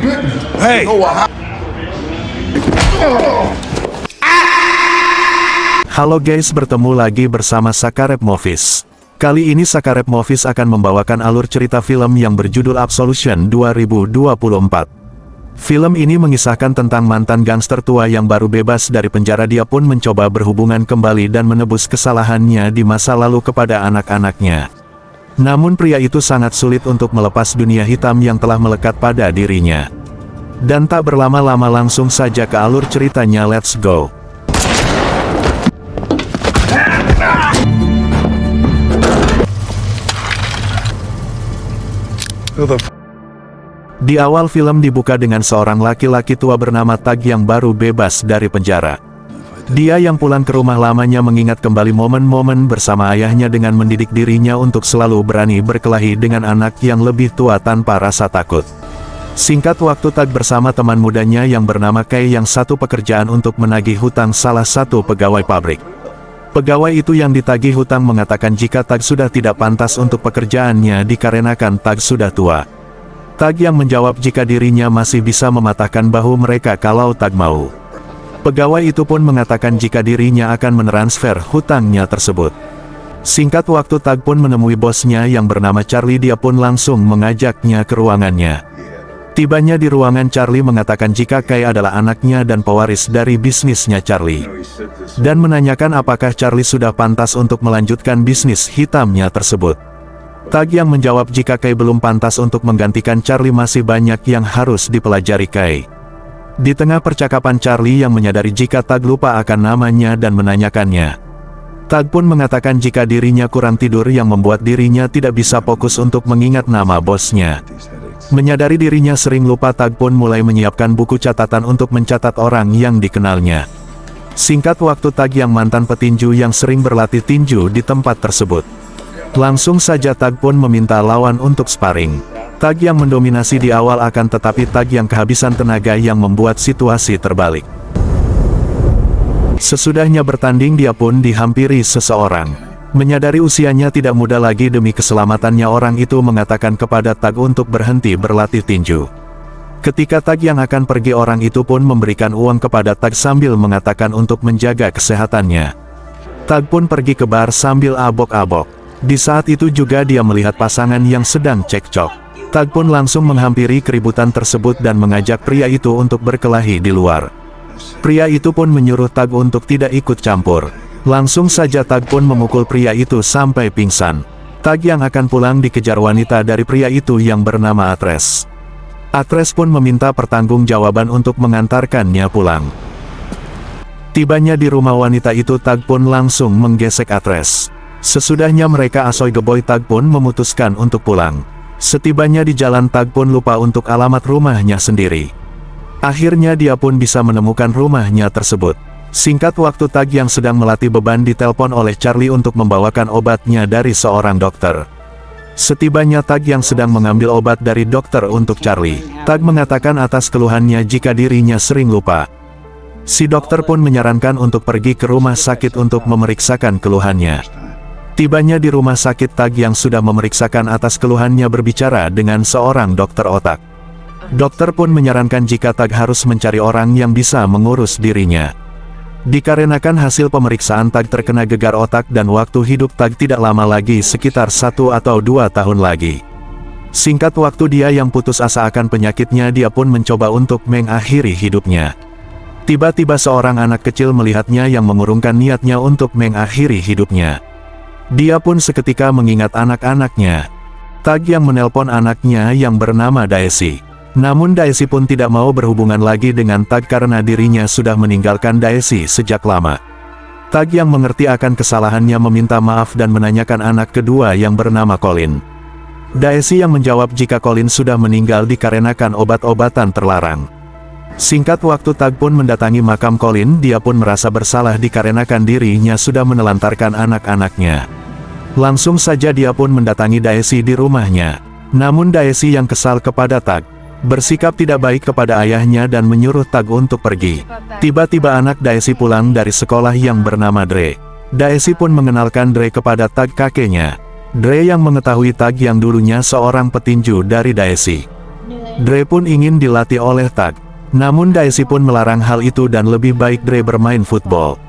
Hey! Halo guys, bertemu lagi bersama Sakarep Movies. Kali ini Sakarep Movies akan membawakan alur cerita film yang berjudul Absolution 2024. Film ini mengisahkan tentang mantan gangster tua yang baru bebas dari penjara. Dia pun mencoba berhubungan kembali dan menebus kesalahannya di masa lalu kepada anak-anaknya. Namun pria itu sangat sulit untuk melepas dunia hitam yang telah melekat pada dirinya. Dan tak berlama-lama langsung saja ke alur ceritanya, let's go. Di awal film dibuka dengan seorang laki-laki tua bernama Tag yang baru bebas dari penjara. Dia yang pulang ke rumah lamanya mengingat kembali momen-momen bersama ayahnya dengan mendidik dirinya untuk selalu berani berkelahi dengan anak yang lebih tua tanpa rasa takut. Singkat waktu, Tag bersama teman mudanya yang bernama Kay yang satu pekerjaan untuk menagih hutang salah satu pegawai pabrik. Pegawai itu yang ditagih hutang mengatakan jika Tag sudah tidak pantas untuk pekerjaannya dikarenakan Tag sudah tua. Tag yang menjawab jika dirinya masih bisa mematahkan bahu mereka kalau Tag mau. Pegawai itu pun mengatakan jika dirinya akan mentransfer hutangnya tersebut. Singkat waktu, Tag pun menemui bosnya yang bernama Charlie. Dia pun langsung mengajaknya ke ruangannya. Tibanya di ruangan, Charlie mengatakan jika Kay adalah anaknya dan pewaris dari bisnisnya Charlie. Dan menanyakan apakah Charlie sudah pantas untuk melanjutkan bisnis hitamnya tersebut. Tag yang menjawab jika Kay belum pantas untuk menggantikan Charlie, masih banyak yang harus dipelajari Kay. Di tengah percakapan, Charlie yang menyadari jika Tag lupa akan namanya dan menanyakannya. Tag pun mengatakan jika dirinya kurang tidur yang membuat dirinya tidak bisa fokus untuk mengingat nama bosnya. Menyadari dirinya sering lupa, Tag pun mulai menyiapkan buku catatan untuk mencatat orang yang dikenalnya. Singkat waktu, Tag yang mantan petinju yang sering berlatih tinju di tempat tersebut. Langsung saja Tag pun meminta lawan untuk sparring. Tag yang mendominasi di awal akan tetapi Tag yang kehabisan tenaga yang membuat situasi terbalik. Sesudahnya bertanding, dia pun dihampiri seseorang. Menyadari usianya tidak muda lagi, demi keselamatannya orang itu mengatakan kepada Tag untuk berhenti berlatih tinju. Ketika Tag yang akan pergi, orang itu pun memberikan uang kepada Tag sambil mengatakan untuk menjaga kesehatannya. Tag pun pergi ke bar sambil abok-abok. Di saat itu juga dia melihat pasangan yang sedang cekcok. Tag pun langsung menghampiri keributan tersebut dan mengajak pria itu untuk berkelahi di luar. Pria itu pun menyuruh Tag untuk tidak ikut campur. Langsung saja Tag pun memukul pria itu sampai pingsan. Tag yang akan pulang dikejar wanita dari pria itu yang bernama Atres. Atres pun meminta pertanggungjawaban untuk mengantarkannya pulang. Tibanya di rumah wanita itu, Tag pun langsung menggesek Atres. Sesudahnya mereka asoy geboy, Tag pun memutuskan untuk pulang. Setibanya di jalan, Tag pun lupa untuk alamat rumahnya sendiri. Akhirnya dia pun bisa menemukan rumahnya tersebut. Singkat waktu, Tag yang sedang melatih beban ditelepon oleh Charlie untuk membawakan obatnya dari seorang dokter. Setibanya Tag yang sedang mengambil obat dari dokter untuk Charlie, Tag mengatakan atas keluhannya jika dirinya sering lupa. Si dokter pun menyarankan untuk pergi ke rumah sakit untuk memeriksakan keluhannya. Tibanya di rumah sakit, Tag yang sudah memeriksakan atas keluhannya berbicara dengan seorang dokter otak. Dokter pun menyarankan jika Tag harus mencari orang yang bisa mengurus dirinya. Dikarenakan hasil pemeriksaan Tag terkena gegar otak dan waktu hidup Tag tidak lama lagi, sekitar 1 atau 2 tahun lagi. Singkat waktu, dia yang putus asa akan penyakitnya, dia pun mencoba untuk mengakhiri hidupnya. Tiba-tiba seorang anak kecil melihatnya yang mengurungkan niatnya untuk mengakhiri hidupnya. Dia pun seketika mengingat anak-anaknya. Tag yang menelpon anaknya yang bernama Daisy. Namun Daisy pun tidak mau berhubungan lagi dengan Tag karena dirinya sudah meninggalkan Daisy sejak lama. Tag yang mengerti akan kesalahannya meminta maaf dan menanyakan anak kedua yang bernama Colin. Daisy yang menjawab jika Colin sudah meninggal dikarenakan obat-obatan terlarang. Singkat waktu, Tag pun mendatangi makam Colin. Dia pun merasa bersalah dikarenakan dirinya sudah menelantarkan anak-anaknya. Langsung saja dia pun mendatangi Daisy di rumahnya. Namun Daisy yang kesal kepada Tag, bersikap tidak baik kepada ayahnya dan menyuruh Tag untuk pergi. Tiba-tiba anak Daisy pulang dari sekolah yang bernama Dre. Daisy pun mengenalkan Dre kepada Tag kakeknya. Dre yang mengetahui Tag yang dulunya seorang petinju dari Daisy. Dre pun ingin dilatih oleh Tag. Namun Daisy pun melarang hal itu dan lebih baik Dre bermain football.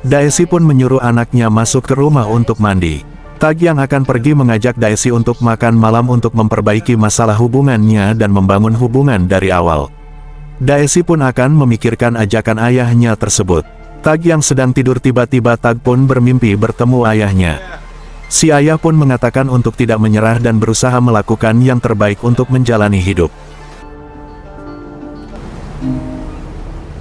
Daisy pun menyuruh anaknya masuk ke rumah untuk mandi. Tag yang akan pergi mengajak Daisy untuk makan malam untuk memperbaiki masalah hubungannya dan membangun hubungan dari awal. Daisy pun akan memikirkan ajakan ayahnya tersebut. Tag yang sedang tidur tiba-tiba Tag pun bermimpi bertemu ayahnya. Si ayah pun mengatakan untuk tidak menyerah dan berusaha melakukan yang terbaik untuk menjalani hidup.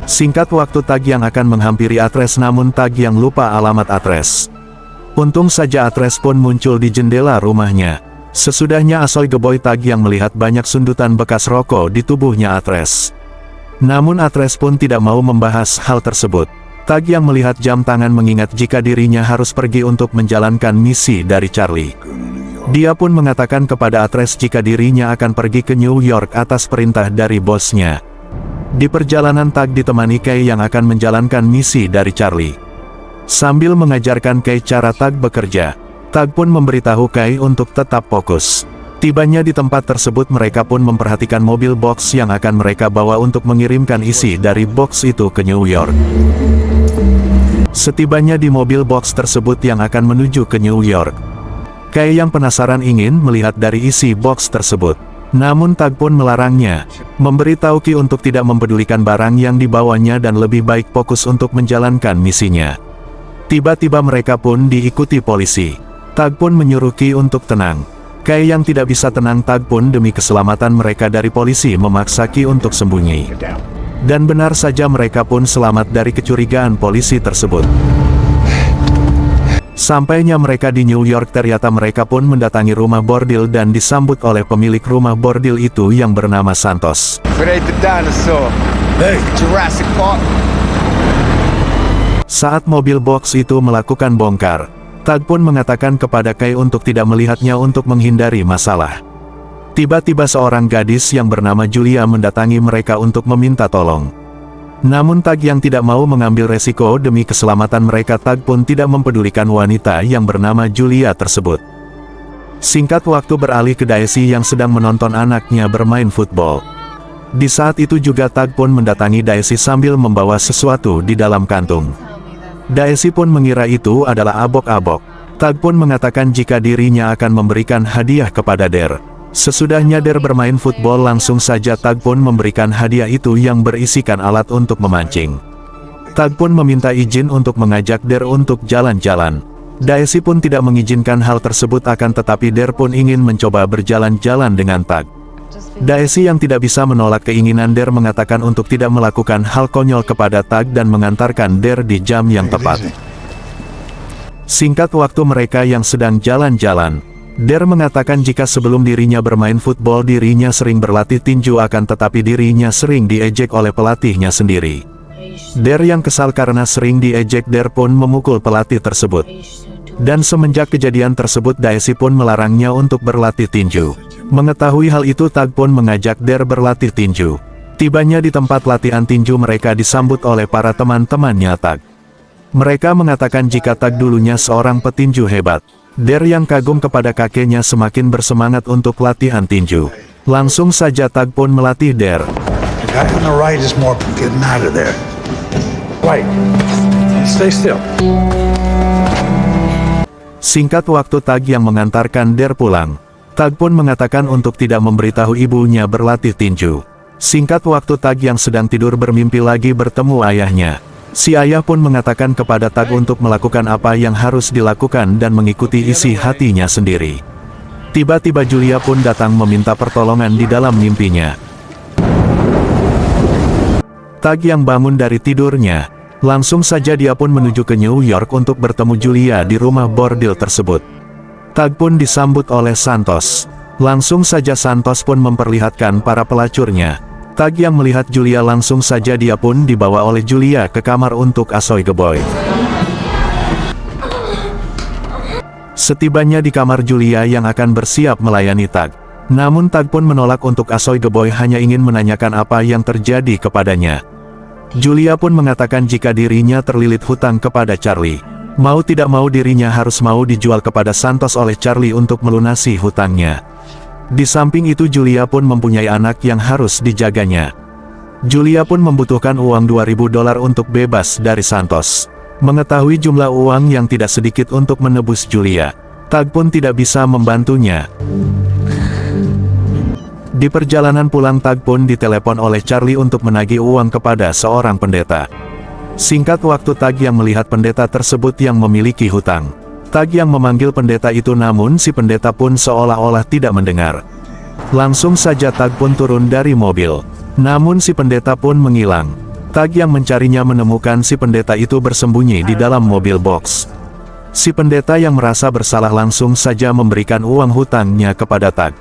Singkat waktu Tag yang akan menghampiri Atres namun Tag yang lupa alamat Atres. Untung saja Atres pun muncul di jendela rumahnya. Sesudahnya Asoy Geboy Tag yang melihat banyak sundutan bekas rokok di tubuhnya Atres. Namun Atres pun tidak mau membahas hal tersebut. Tag yang melihat jam tangan mengingat jika dirinya harus pergi untuk menjalankan misi dari Charlie. Dia pun mengatakan kepada Atres jika dirinya akan pergi ke New York atas perintah dari bosnya. Di perjalanan Tag ditemani Kay yang akan menjalankan misi dari Charlie. Sambil mengajarkan Kay cara Tag bekerja, Tag pun memberitahu Kay untuk tetap fokus. Tibanya di tempat tersebut mereka pun memperhatikan mobil box yang akan mereka bawa untuk mengirimkan isi dari box itu ke New York. Setibanya di mobil box tersebut yang akan menuju ke New York, Kay yang penasaran ingin melihat dari isi box tersebut. Namun Tag pun melarangnya, memberitahu Ki untuk tidak mempedulikan barang yang dibawanya dan lebih baik fokus untuk menjalankan misinya. Tiba-tiba mereka pun diikuti polisi. Tag pun menyuruh Ki untuk tenang. Kay yang tidak bisa tenang Tag pun demi keselamatan mereka dari polisi memaksa Ki untuk sembunyi. Dan benar saja mereka pun selamat dari kecurigaan polisi tersebut. Sampainya mereka di New York ternyata mereka pun mendatangi rumah bordil dan disambut oleh pemilik rumah bordil itu yang bernama Santos. Saat mobil box itu melakukan bongkar, Tag pun mengatakan kepada Kay untuk tidak melihatnya untuk menghindari masalah. Tiba-tiba seorang gadis yang bernama Julia mendatangi mereka untuk meminta tolong. Namun Tag yang tidak mau mengambil resiko demi keselamatan mereka, Tag pun tidak mempedulikan wanita yang bernama Julia tersebut. Singkat waktu beralih ke Daisy yang sedang menonton anaknya bermain football. Di saat itu juga Tag pun mendatangi Daisy sambil membawa sesuatu di dalam kantung. Daisy pun mengira itu adalah abok-abok. Tag pun mengatakan jika dirinya akan memberikan hadiah kepada Der. Sesudahnya Der bermain football langsung saja Tag pun memberikan hadiah itu yang berisikan alat untuk memancing. Tag pun meminta izin untuk mengajak Der untuk jalan-jalan. Daisy pun tidak mengizinkan hal tersebut akan tetapi Der pun ingin mencoba berjalan-jalan dengan Tag. Daisy yang tidak bisa menolak keinginan Der mengatakan untuk tidak melakukan hal konyol kepada Tag dan mengantarkan Der di jam yang tepat. Singkat waktu mereka yang sedang jalan-jalan, Der mengatakan jika sebelum dirinya bermain football dirinya sering berlatih tinju akan tetapi dirinya sering diejek oleh pelatihnya sendiri. Der yang kesal karena sering diejek Der pun memukul pelatih tersebut. Dan semenjak kejadian tersebut Daisy pun melarangnya untuk berlatih tinju. Mengetahui hal itu Tag pun mengajak Der berlatih tinju. Tibanya di tempat latihan tinju mereka disambut oleh para teman-temannya Tag. Mereka mengatakan jika Tag dulunya seorang petinju hebat. Der yang kagum kepada kakeknya semakin bersemangat untuk latihan tinju. Langsung saja Tag pun melatih Der. Singkat waktu Tag yang mengantarkan Der pulang. Tag pun mengatakan untuk tidak memberitahu ibunya berlatih tinju. Singkat waktu Tag yang sedang tidur bermimpi lagi bertemu ayahnya. Si ayah pun mengatakan kepada Tag untuk melakukan apa yang harus dilakukan dan mengikuti isi hatinya sendiri. Tiba-tiba Julia pun datang meminta pertolongan di dalam mimpinya. Tag yang bangun dari tidurnya, langsung saja dia pun menuju ke New York untuk bertemu Julia di rumah bordil tersebut. Tag pun disambut oleh Santos. Langsung saja Santos pun memperlihatkan para pelacurnya. Tag yang melihat Julia langsung saja dia pun dibawa oleh Julia ke kamar untuk Asoy Geboy. Setibanya di kamar Julia yang akan bersiap melayani Tag. Namun Tag pun menolak untuk Asoy Geboy hanya ingin menanyakan apa yang terjadi kepadanya. Julia pun mengatakan jika dirinya terlilit hutang kepada Charlie. Mau tidak mau dirinya harus mau dijual kepada Santos oleh Charlie untuk melunasi hutangnya. Di samping itu Julia pun mempunyai anak yang harus dijaganya. Julia pun membutuhkan uang $2.000 untuk bebas dari Santos. Mengetahui jumlah uang yang tidak sedikit untuk menebus Julia, Tag pun tidak bisa membantunya. Di perjalanan pulang Tag pun ditelepon oleh Charlie untuk menagih uang kepada seorang pendeta. Singkat waktu Tag yang melihat pendeta tersebut yang memiliki hutang. Tag yang memanggil pendeta itu namun si pendeta pun seolah-olah tidak mendengar. Langsung saja Tag pun turun dari mobil. Namun si pendeta pun menghilang. Tag yang mencarinya menemukan si pendeta itu bersembunyi di dalam mobil box. Si pendeta yang merasa bersalah langsung saja memberikan uang hutangnya kepada Tag.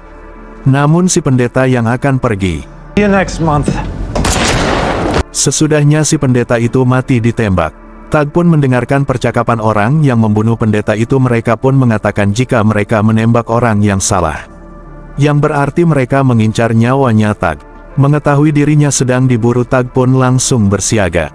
Namun si pendeta yang akan pergi. See you next month. Sesudahnya si pendeta itu mati ditembak. Tag pun mendengarkan percakapan orang yang membunuh pendeta itu. Mereka pun mengatakan jika mereka menembak orang yang salah, yang berarti mereka mengincar nyawanya Tag. Mengetahui dirinya sedang diburu, Tag pun langsung bersiaga.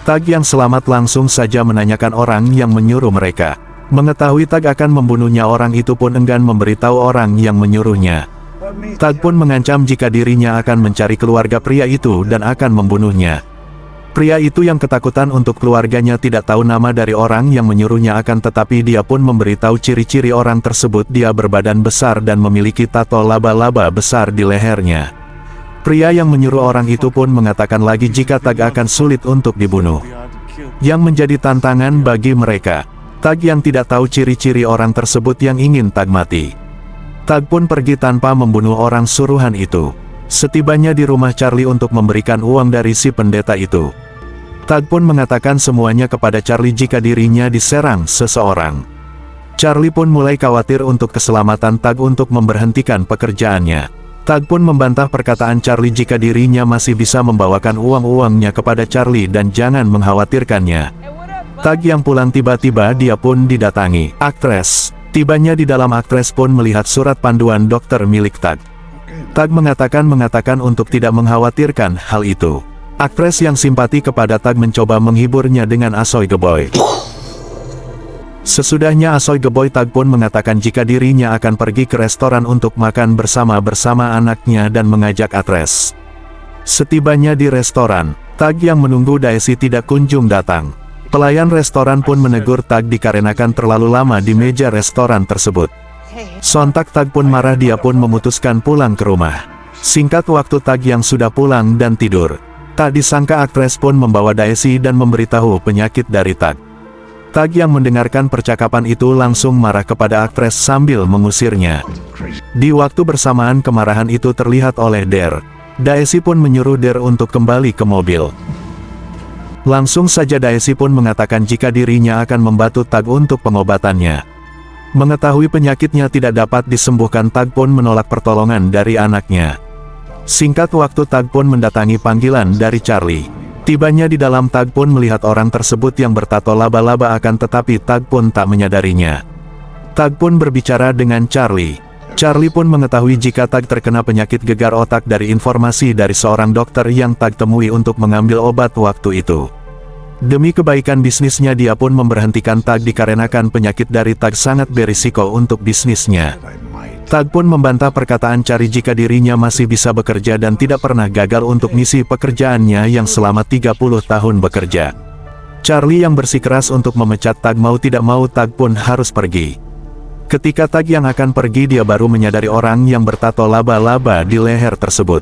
Tag yang selamat langsung saja menanyakan orang yang menyuruh mereka. Mengetahui Tag akan membunuhnya, orang itu pun enggan memberitahu orang yang menyuruhnya. Tag pun mengancam jika dirinya akan mencari keluarga pria itu dan akan membunuhnya. Pria itu yang ketakutan untuk keluarganya tidak tahu nama dari orang yang menyuruhnya, akan tetapi dia pun memberitahu ciri-ciri orang tersebut. Dia berbadan besar dan memiliki tato laba-laba besar di lehernya. Pria yang menyuruh orang itu pun mengatakan lagi jika Tag akan sulit untuk dibunuh. Yang menjadi tantangan bagi mereka, Tag yang tidak tahu ciri-ciri orang tersebut yang ingin Tag mati. Tag pun pergi tanpa membunuh orang suruhan itu. Setibanya di rumah Charlie untuk memberikan uang dari si pendeta itu, Tag pun mengatakan semuanya kepada Charlie jika dirinya diserang seseorang. Charlie pun mulai khawatir untuk keselamatan Tag untuk memberhentikan pekerjaannya. Tag pun membantah perkataan Charlie jika dirinya masih bisa membawakan uang-uangnya kepada Charlie dan jangan mengkhawatirkannya. Tag yang pulang tiba-tiba dia pun didatangi aktres. Tibanya di dalam, aktres pun melihat surat panduan dokter milik Tag. Tag mengatakan untuk tidak mengkhawatirkan hal itu. Aktres yang simpati kepada Tag mencoba menghiburnya dengan Asoy Geboy. Sesudahnya Asoy Geboy, Tag pun mengatakan jika dirinya akan pergi ke restoran untuk makan bersama anaknya dan mengajak aktres. Setibanya di restoran, Tag yang menunggu Daisy tidak kunjung datang. Pelayan restoran pun menegur Tag dikarenakan terlalu lama di meja restoran tersebut. Sontak Tag pun marah, dia pun memutuskan pulang ke rumah. Singkat waktu Tag yang sudah pulang dan tidur, tak disangka aktres pun membawa Daisy dan memberitahu penyakit dari Tag. Tag yang mendengarkan percakapan itu langsung marah kepada aktres sambil mengusirnya. Di waktu bersamaan kemarahan itu terlihat oleh Der. Daisy pun menyuruh Der untuk kembali ke mobil. Langsung saja Daisy pun mengatakan jika dirinya akan membantu Tag untuk pengobatannya. Mengetahui penyakitnya tidak dapat disembuhkan, Tag pun menolak pertolongan dari anaknya. Singkat waktu Tag pun mendatangi panggilan dari Charlie. Tibanya di dalam, Tag pun melihat orang tersebut yang bertato laba-laba, akan tetapi Tag pun tak menyadarinya. Tag pun berbicara dengan Charlie. Charlie pun mengetahui jika Tag terkena penyakit gegar otak dari informasi dari seorang dokter yang Tag temui untuk mengambil obat waktu itu. Demi kebaikan bisnisnya dia pun memberhentikan Tag dikarenakan penyakit dari Tag sangat berisiko untuk bisnisnya. Tag pun membantah perkataan Charlie jika dirinya masih bisa bekerja dan tidak pernah gagal untuk misi pekerjaannya yang selama 30 tahun bekerja. Charlie yang bersikeras untuk memecat Tag, mau tidak mau Tag pun harus pergi. Ketika Tag yang akan pergi, dia baru menyadari orang yang bertato laba-laba di leher tersebut.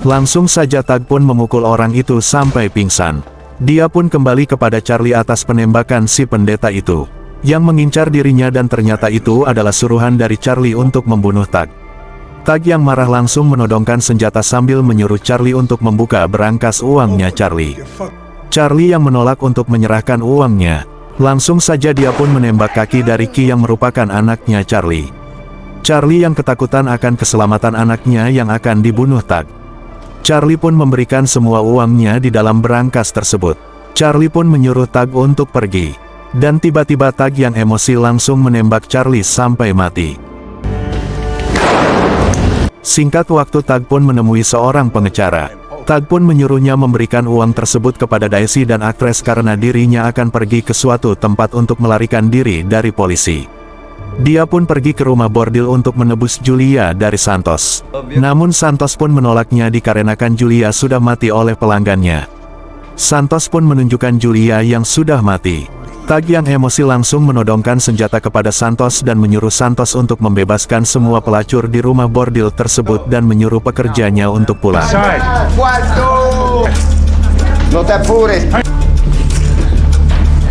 Langsung saja Tag pun memukul orang itu sampai pingsan. Dia pun kembali kepada Charlie atas penembakan si pendeta itu, yang mengincar dirinya, dan ternyata itu adalah suruhan dari Charlie untuk membunuh Tag. Tag yang marah langsung menodongkan senjata sambil menyuruh Charlie untuk membuka berangkas uangnya Charlie. Charlie yang menolak untuk menyerahkan uangnya. Langsung saja dia pun menembak kaki dari Ki yang merupakan anaknya Charlie. Charlie yang ketakutan akan keselamatan anaknya yang akan dibunuh Tag. Charlie pun memberikan semua uangnya di dalam berangkas tersebut. Charlie pun menyuruh Tag untuk pergi. Dan tiba-tiba Tag yang emosi langsung menembak Charlie sampai mati. Singkat waktu Tag pun menemui seorang pengecara. Tag pun menyuruhnya memberikan uang tersebut kepada Daisy dan aktris karena dirinya akan pergi ke suatu tempat untuk melarikan diri dari polisi. Dia pun pergi ke rumah bordil untuk menebus Julia dari Santos. Namun Santos pun menolaknya dikarenakan Julia sudah mati oleh pelanggannya. Santos pun menunjukkan Julia yang sudah mati. Tag yang emosi langsung menodongkan senjata kepada Santos dan menyuruh Santos untuk membebaskan semua pelacur di rumah bordil tersebut dan menyuruh pekerjanya untuk pulang.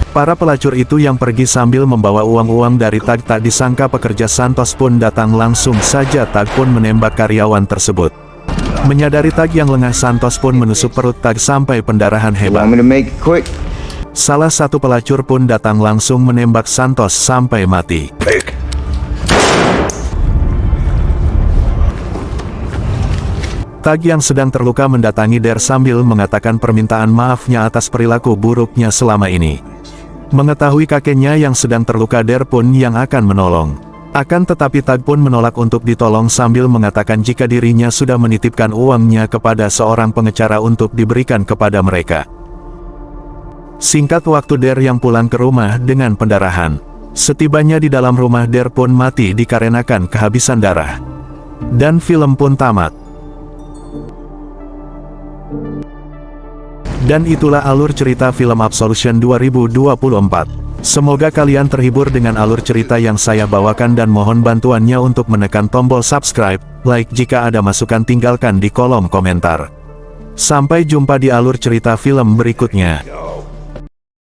Para pelacur itu yang pergi sambil membawa uang-uang dari Tag. Tak disangka pekerja Santos pun datang langsung saja. Tag pun menembak karyawan tersebut. Menyadari Tag yang lengah, Santos pun menusuk perut Tag sampai pendarahan hebat. Salah satu pelacur pun datang langsung menembak Santos sampai mati. Tag yang sedang terluka mendatangi Der sambil mengatakan permintaan maafnya atas perilaku buruknya selama ini. Mengetahui kakeknya yang sedang terluka, Der pun yang akan menolong. Akan tetapi Tag pun menolak untuk ditolong sambil mengatakan jika dirinya sudah menitipkan uangnya kepada seorang pengecara untuk diberikan kepada mereka. Singkat waktu Der yang pulang ke rumah dengan pendarahan. Setibanya di dalam rumah, Der pun mati dikarenakan kehabisan darah. Dan film pun tamat. Dan itulah alur cerita film Absolution 2024. Semoga kalian terhibur dengan alur cerita yang saya bawakan dan mohon bantuannya untuk menekan tombol subscribe, like jika ada masukan tinggalkan di kolom komentar. Sampai jumpa di alur cerita film berikutnya.